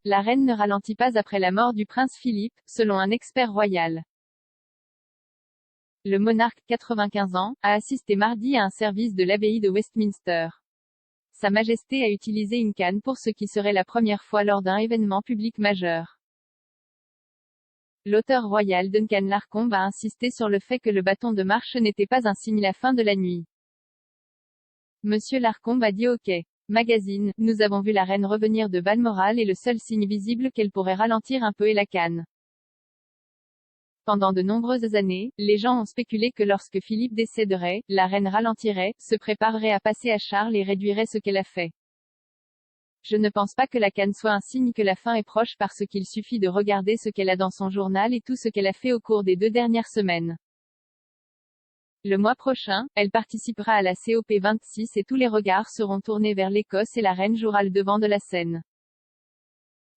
la reine ne ralentit pas après la mort du prince Philippe, selon un expert royal. Le monarque, 95 ans, a assisté mardi à un service de l'abbaye de Westminster. Sa Majesté a utilisé une canne pour ce qui serait la première fois lors d'un événement public majeur. L'auteur royal Duncan Larcombe a insisté sur le fait que le bâton de marche n'était pas un signe la fin de la nuit. Monsieur Larcombe a dit au Quai Magazine, nous avons vu la reine revenir de Balmoral et le seul signe visible qu'elle pourrait ralentir un peu est la canne. Pendant de nombreuses années, les gens ont spéculé que lorsque Philippe décéderait, la reine ralentirait, se préparerait à passer à Charles et réduirait ce qu'elle a fait. Je ne pense pas que la canne soit un signe que la fin est proche parce qu'il suffit de regarder ce qu'elle a dans son journal et tout ce qu'elle a fait au cours des 2 dernières semaines. Le mois prochain, elle participera à la COP26 et tous les regards seront tournés vers l'Écosse et la reine jouera le devant de la scène.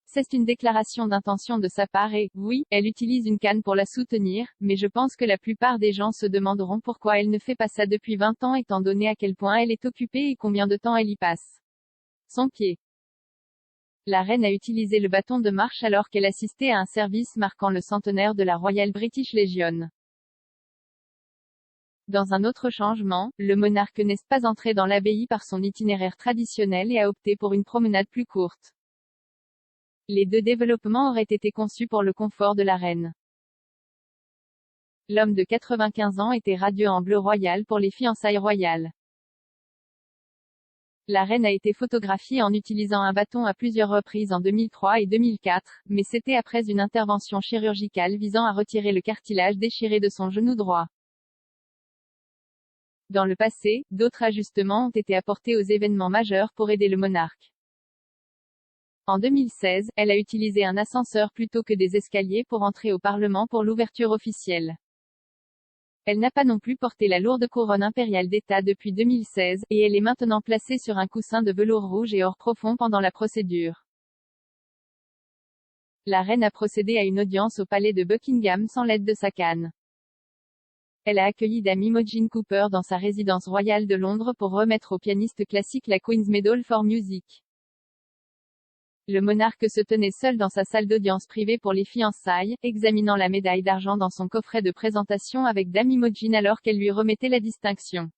C'est une déclaration d'intention de sa part et, oui, elle utilise une canne pour la soutenir, mais je pense que la plupart des gens se demanderont pourquoi elle ne fait pas ça depuis 20 ans étant donné à quel point elle est occupée et combien de temps elle y passe. Son pied. La reine a utilisé le bâton de marche alors qu'elle assistait à un service marquant le centenaire de la Royal British Legion. Dans un autre changement, le monarque n'est pas entré dans l'abbaye par son itinéraire traditionnel et a opté pour une promenade plus courte. Les 2 développements auraient été conçus pour le confort de la reine. L'homme de 95 ans était radieux en bleu royal pour les fiançailles royales. La reine a été photographiée en utilisant un bâton à plusieurs reprises en 2003 et 2004, mais c'était après une intervention chirurgicale visant à retirer le cartilage déchiré de son genou droit. Dans le passé, d'autres ajustements ont été apportés aux événements majeurs pour aider le monarque. En 2016, elle a utilisé un ascenseur plutôt que des escaliers pour entrer au Parlement pour l'ouverture officielle. Elle n'a pas non plus porté la lourde couronne impériale d'État depuis 2016, et elle est maintenant placée sur un coussin de velours rouge et or profond pendant la procédure. La reine a procédé à une audience au palais de Buckingham sans l'aide de sa canne. Elle a accueilli Dame Imogen Cooper dans sa résidence royale de Londres pour remettre au pianiste classique la Queen's Medal for Music. Le monarque se tenait seul dans sa salle d'audience privée pour les fiançailles, examinant la médaille d'argent dans son coffret de présentation avec Dame Imogen alors qu'elle lui remettait la distinction.